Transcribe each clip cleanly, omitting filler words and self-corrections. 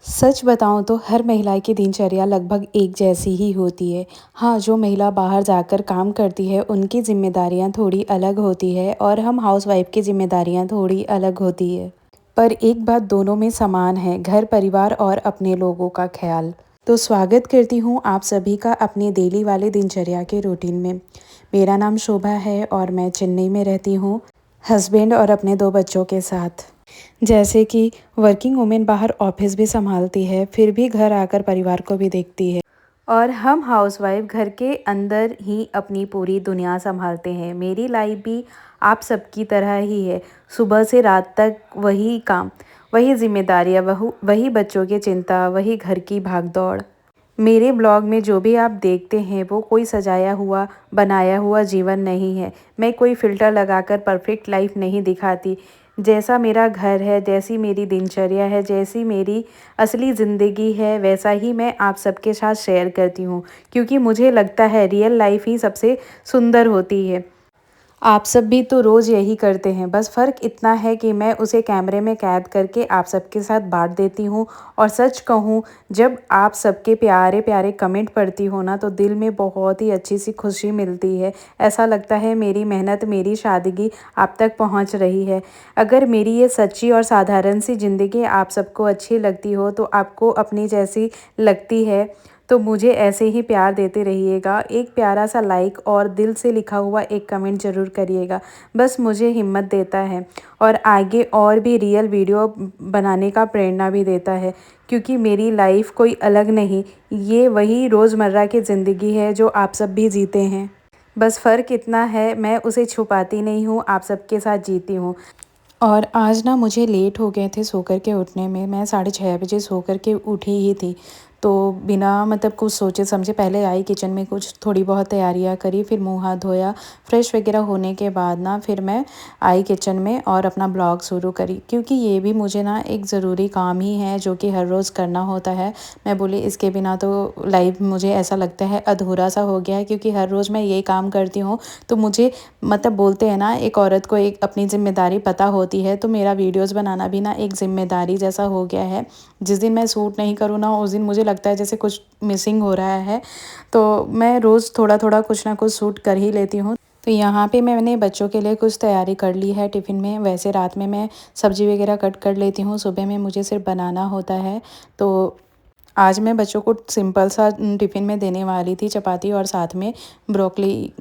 सच बताऊँ तो हर महिला की दिनचर्या लगभग एक जैसी ही होती है। हाँ, जो महिला बाहर जाकर काम करती है, उनकी ज़िम्मेदारियाँ थोड़ी अलग होती है और हम हाउसवाइफ़ की ज़िम्मेदारियाँ थोड़ी अलग होती है। पर एक बात दोनों में समान है, घर, परिवार और अपने लोगों का ख़्याल। तो स्वागत करती हूँ आप सभी का अपनी डेली वाले दिनचर्या के रूटीन में। मेरा नाम शोभा है और मैं चेन्नई में रहती हूँ, हस्बैंड और अपने 2 बच्चों के साथ। जैसे कि वर्किंग वुमेन बाहर ऑफिस भी संभालती है, फिर भी घर आकर परिवार को भी देखती है। और हम हाउसवाइफ घर के अंदर ही अपनी पूरी दुनिया संभालते हैं। मेरी लाइफ भी आप सबकी तरह ही है। सुबह से रात तक वही काम, वही जिम्मेदारियाँ, वही बच्चों की चिंता, वही घर की भागदौड़। मेरे ब्लॉग में जो भी आप देखते हैं वो कोई सजाया हुआ बनाया हुआ जीवन नहीं है। मैं कोई फ़िल्टर लगाकर परफेक्ट लाइफ नहीं दिखाती। जैसा मेरा घर है, जैसी मेरी दिनचर्या है, जैसी मेरी असली ज़िंदगी है, वैसा ही मैं आप सबके साथ शेयर करती हूँ, क्योंकि मुझे लगता है रियल लाइफ ही सबसे सुंदर होती है। आप सब भी तो रोज़ यही करते हैं, बस फ़र्क इतना है कि मैं उसे कैमरे में कैद करके आप सबके साथ बाँट देती हूँ। और सच कहूँ, जब आप सबके प्यारे-प्यारे कमेंट पढ़ती हो ना, तो दिल में बहुत ही अच्छी-सी खुशी मिलती है। ऐसा लगता है मेरी मेहनत, मेरी सादगी आप तक पहुँच रही है। अगर मेरी ये सच्ची और साधारण सी ज़िंदगी आप सबको अच्छी लगती हो, तो आपको अपनी जैसी लगती है, तो मुझे ऐसे ही प्यार देते रहिएगा। एक प्यारा सा लाइक और दिल से लिखा हुआ एक कमेंट ज़रूर करिएगा। बस मुझे हिम्मत देता है और आगे और भी रियल वीडियो बनाने का प्रेरणा भी देता है, क्योंकि मेरी लाइफ कोई अलग नहीं, ये वही रोज़मर्रा की ज़िंदगी है जो आप सब भी जीते हैं। बस फ़र्क इतना है, मैं उसे छुपाती नहीं हूँ, आप सबके साथ जीती हूँ। और आज ना मुझे लेट हो गए थे सो कर के उठने में। मैं 6:30 बजे सो कर के उठी ही थी। तो बिना मतलब कुछ सोचे समझे पहले आई किचन में, कुछ थोड़ी बहुत तैयारियां करी, फिर मुँह हाथ धोया। फ्रेश वगैरह होने के बाद ना फिर मैं आई किचन में और अपना ब्लॉग शुरू करी, क्योंकि ये भी मुझे ना एक ज़रूरी काम ही है जो कि हर रोज़ करना होता है। मैं बोली इसके बिना तो लाइफ मुझे ऐसा लगता है अधूरा सा हो गया है, क्योंकि हर रोज़ मैं ये काम करती हूँ। तो मुझे मतलब बोलते हैं ना, एक औरत को एक अपनी ज़िम्मेदारी पता होती है, तो मेरा वीडियोस बनाना भी ना एक ज़िम्मेदारी जैसा हो गया है। जिस दिन मैं शूट नहीं करूँ ना, उस दिन मुझे लगता है जैसे कुछ मिसिंग हो रहा है। तो मैं रोज़ थोड़ा-थोड़ा कुछ ना कुछ शूट कर ही लेती हूँ। तो यहाँ पे मैंने बच्चों के लिए कुछ तैयारी कर ली है टिफ़िन में। वैसे रात में मैं सब्ज़ी वगैरह कट कर लेती हूँ, सुबह में मुझे सिर्फ बनाना होता है। तो आज मैं बच्चों को सिंपल सा टिफ़िन में देने वाली थी चपाती और साथ में ब्रोकली,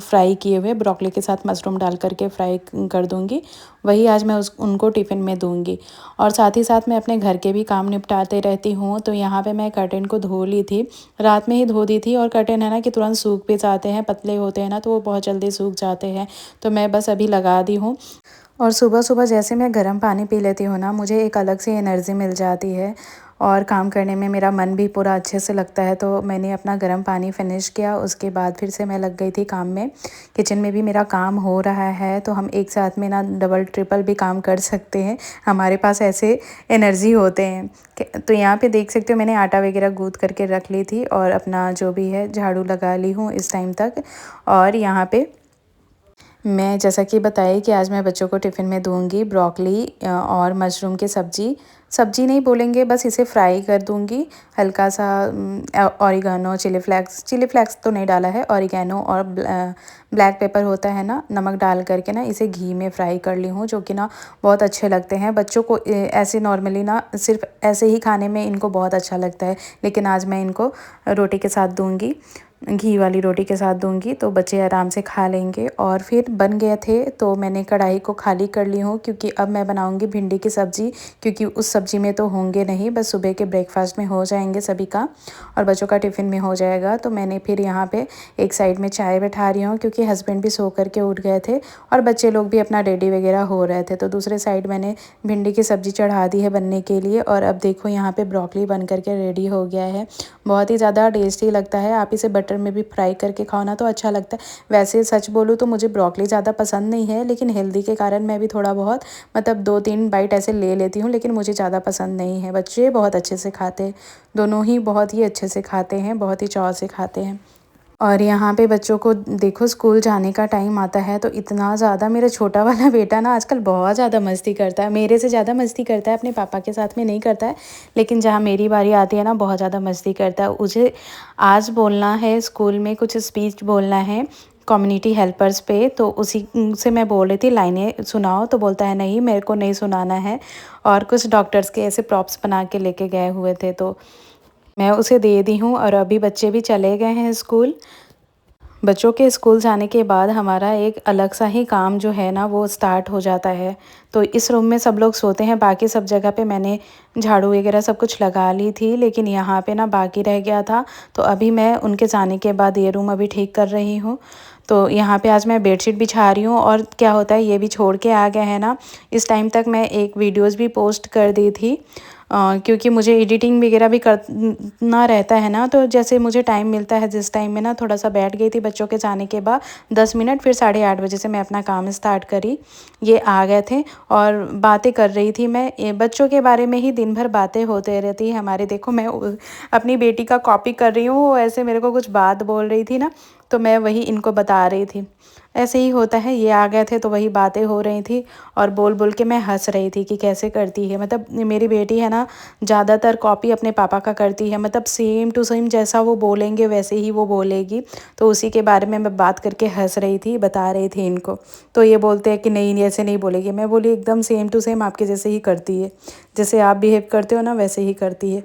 फ्राई किए हुए ब्रोकली के साथ मशरूम डाल कर के फ्राई कर दूँगी। वही आज मैं उनको टिफ़िन में दूँगी। और साथ ही साथ मैं अपने घर के भी काम निपटाते रहती हूँ। तो यहाँ पे मैं कर्टेन को धो ली थी, रात में ही धो दी थी। और कर्टेन है ना कि तुरंत सूख भी जाते हैं, पतले होते हैं ना, तो वो बहुत जल्दी सूख जाते हैं। तो मैं बस अभी लगा दी हूँ। और सुबह-सुबह जैसे मैं गर्म पानी पी लेती हूँ ना, मुझे एक अलग सी एनर्जी मिल जाती है और काम करने में मेरा मन भी पूरा अच्छे से लगता है। तो मैंने अपना गर्म पानी फिनिश किया, उसके बाद फिर से मैं लग गई थी काम में। किचन में भी मेरा काम हो रहा है, तो हम एक साथ में ना डबल ट्रिपल भी काम कर सकते हैं। हमारे पास ऐसे एनर्जी होते हैं। तो यहाँ पे देख सकते हो मैंने आटा वगैरह गूँथ करके रख ली थी और अपना जो भी है झाड़ू लगा ली हूँ इस टाइम तक। और यहाँ पे मैं जैसा कि बताया कि आज मैं बच्चों को टिफ़िन में दूँगी ब्रोकली और मशरूम की सब्ज़ी। सब्ज़ी नहीं बोलेंगे, बस इसे फ्राई कर दूँगी। हल्का सा ऑरिगेनो, चिली फ्लेक्स तो नहीं डाला है, ऑरिगेनो और ब्लैक पेपर होता है ना, नमक डाल कर के ना इसे घी में फ्राई कर ली हूँ, जो कि ना बहुत अच्छे लगते हैं। बच्चों को ऐसे नॉर्मली ना सिर्फ़ ऐसे ही खाने में इनको बहुत अच्छा लगता है, लेकिन आज मैं इनको रोटी के साथ दूँगी। घी वाली रोटी के साथ दूँगी, तो बच्चे आराम से खा लेंगे। और फिर बन गए थे, तो मैंने कढ़ाई को खाली कर ली हूँ, क्योंकि अब मैं बनाऊँगी भिंडी की सब्ज़ी, क्योंकि उस सब्ज़ी में तो होंगे नहीं, बस सुबह के ब्रेकफास्ट में हो जाएंगे सभी का और बच्चों का टिफ़िन में हो जाएगा। तो मैंने फिर यहाँ पे एक साइड में चाय बैठा रही हूँ, क्योंकि हस्बैंड भी सो कर के उठ गए थे और बच्चे लोग भी अपना रेडी वगैरह हो रहे थे। तो दूसरे साइड मैंने भिंडी की सब्ज़ी चढ़ा दी है बनने के लिए। और अब देखो यहाँ पे ब्रोकली बन कर के रेडी हो गया है। बहुत ही ज़्यादा टेस्टी लगता है। आप इसे बटर में भी फ्राई करके खाओ ना, तो अच्छा लगता है। वैसे सच बोलूँ तो मुझे ब्रोकली ज़्यादा पसंद नहीं है, लेकिन हेल्दी के कारण मैं भी थोड़ा बहुत मतलब 2-3 बाइट ऐसे ले लेती हूँ, लेकिन मुझे ज़्यादा पसंद नहीं है। बच्चे बहुत अच्छे से खाते हैं, दोनों ही बहुत ही अच्छे से खाते हैं, बहुत ही चाव से खाते हैं। और यहाँ पे बच्चों को देखो स्कूल जाने का टाइम आता है तो इतना ज़्यादा मेरा छोटा वाला बेटा ना आजकल बहुत ज़्यादा मस्ती करता है, मेरे से ज़्यादा मस्ती करता है, अपने पापा के साथ में नहीं करता है, लेकिन जहाँ मेरी बारी आती है ना बहुत ज़्यादा मस्ती करता है। मुझे आज बोलना है स्कूल में, कुछ स्पीच बोलना है कम्युनिटी हेल्पर्स पे, तो उसी से मैं बोल रही थी लाइनें सुनाओ, तो बोलता है नहीं मेरे को नहीं सुनाना है। और कुछ डॉक्टर्स के ऐसे प्रॉप्स बना के लेके गए हुए थे तो मैं उसे दे दी हूँ। और अभी बच्चे भी चले गए हैं स्कूल। बच्चों के स्कूल जाने के बाद हमारा एक अलग सा ही काम जो है ना वो स्टार्ट हो जाता है। तो इस रूम में सब लोग सोते हैं, बाकी सब जगह पे मैंने झाड़ू वगैरह सब कुछ लगा ली थी, लेकिन यहाँ पे ना बाकी रह गया था। तो अभी मैं उनके जाने के बाद ये रूम अभी ठीक कर रही हूँ। तो यहाँ पे आज मैं बेडशीट बिछा रही हूँ। और क्या होता है, ये भी छोड़ के आ गए हैं ना, इस टाइम तक मैं एक वीडियोज़ भी पोस्ट कर दी थी। क्योंकि मुझे एडिटिंग वगैरह भी करना रहता है ना, तो जैसे मुझे टाइम मिलता है जिस टाइम में ना थोड़ा सा बैठ गई थी बच्चों के जाने के बाद 10 मिनट, फिर 8:30 बजे से मैं अपना काम स्टार्ट करी। ये आ गए थे और बातें कर रही थी मैं, बच्चों के बारे में ही दिन भर बातें होते रहती है हमारे। देखो मैं अपनी बेटी का कॉपी कर रही हूँ, वो ऐसे मेरे को कुछ बात बोल रही थी ना, तो मैं वही इनको बता रही थी। ऐसे ही होता है, ये आ गए थे तो वही बातें हो रही थी और बोल बोल के मैं हंस रही थी कि कैसे करती है, मतलब मेरी बेटी है ना ज़्यादातर कॉपी अपने पापा का करती है, मतलब सेम टू सेम जैसा वो बोलेंगे वैसे ही वो बोलेगी। तो उसी के बारे में मैं बात करके हंस रही थी, बता रही थी इनको। तो ये बोलते हैं कि नहीं नहीं ऐसे नहीं बोलेगी। मैं बोली एकदम सेम टू सेम आपके जैसे ही करती है, जैसे आप बिहेव करते हो ना वैसे ही करती है।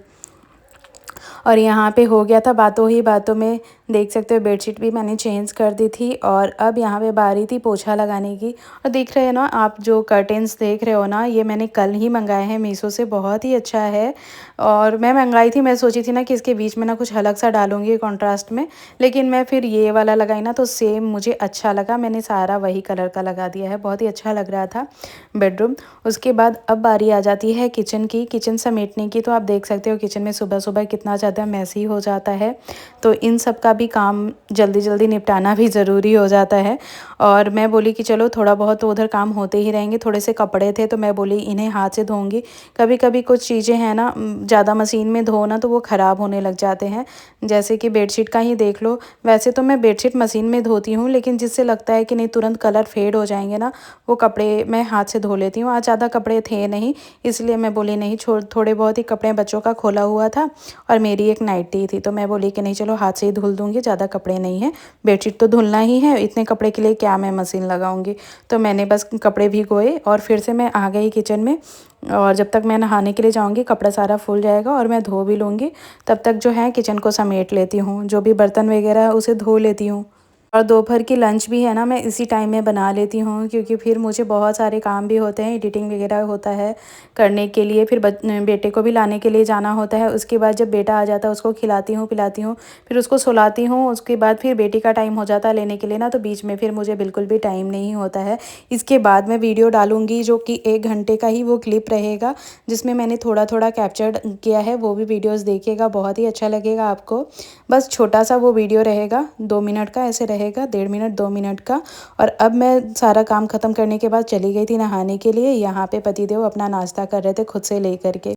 और यहाँ पे हो गया था बातों ही बातों में, देख सकते हो बेडशीट भी मैंने चेंज कर दी थी। और अब यहाँ पे बारी थी पोछा लगाने की। और देख रहे हो ना आप, जो कर्टेंस देख रहे हो ना, ये मैंने कल ही मंगाए हैं मीशो से, बहुत ही अच्छा है। और मैं मंगाई थी, मैं सोची थी ना कि इसके बीच में ना कुछ अलग सा डालूंगी कॉन्ट्रास्ट में, लेकिन मैं फिर ये वाला लगाई ना तो सेम मुझे अच्छा लगा, मैंने सारा वही कलर का लगा दिया है, बहुत ही अच्छा लग रहा था बेडरूम। उसके बाद अब बारी आ जाती है किचन की, किचन समेटने की। तो आप देख सकते हो किचन में सुबह सुबह कितना ज़्यादा मैसी हो जाता है, तो इन सब का भी काम जल्दी जल्दी निपटाना भी ज़रूरी हो जाता है। और मैं बोली कि चलो थोड़ा बहुत तो उधर काम होते ही रहेंगे, थोड़े से कपड़े थे तो मैं बोली इन्हें हाथ से धोऊंगी। कभी कभी कुछ चीज़ें हैं ना ज़्यादा मशीन में धो ना तो वो ख़राब होने लग जाते हैं, जैसे कि बेडशीट का ही देख लो। वैसे तो मैं बेडशीट मशीन में धोती हूँ, लेकिन जिससे लगता है कि नहीं तुरंत कलर फेड हो जाएंगे ना, वो कपड़े मैं हाथ से धो लेती हूँ। आज ज़्यादा कपड़े थे नहीं, इसलिए मैं बोली नहीं, थोड़े बहुत ही कपड़े बच्चों का खोला हुआ था और मेरी एक नाइटी थी, तो मैं बोली कि नहीं चलो हाथ से ही धुल दूँगी, ज़्यादा कपड़े नहीं हैं, बेडशीट तो धुलना ही है, इतने कपड़े के लिए क्या मैं मशीन लगाऊंगी। तो मैंने बस कपड़े भिगोए और फिर से मैं आ गई किचन में। और जब तक मैं नहाने के लिए जाऊंगी कपड़ा सारा फूल जाएगा और मैं धो भी लूँगी, तब तक जो है किचन को समेट लेती हूँ, जो भी बर्तन वगैरह है उसे धो लेती हूँ। और दोपहर की लंच भी है ना मैं इसी टाइम में बना लेती हूँ, क्योंकि फिर मुझे बहुत सारे काम भी होते हैं, एडिटिंग वगैरह होता है करने के लिए, फिर बेटे को भी लाने के लिए जाना होता है। उसके बाद जब बेटा आ जाता है उसको खिलाती हूँ पिलाती हूँ, फिर उसको सुलाती हूँ। उसके बाद फिर बेटी का टाइम हो जाता है लेने के लिए ना, तो बीच में फिर मुझे बिल्कुल भी टाइम नहीं होता है। इसके बाद मैं वीडियो डालूँगी जो कि 1 घंटे का ही वो क्लिप रहेगा, जिसमें मैंने थोड़ा थोड़ा कैप्चर किया है, वो भी वीडियोज़ देखिएगा, बहुत ही अच्छा लगेगा आपको। बस छोटा सा वो वीडियो रहेगा, 2 मिनट का ऐसे रहेगा, 1.5 मिनट 2 मिनट का। और अब मैं सारा काम ख़त्म करने के बाद चली गई थी नहाने के लिए। यहाँ पे पतिदेव अपना नाश्ता कर रहे थे खुद से लेकर के।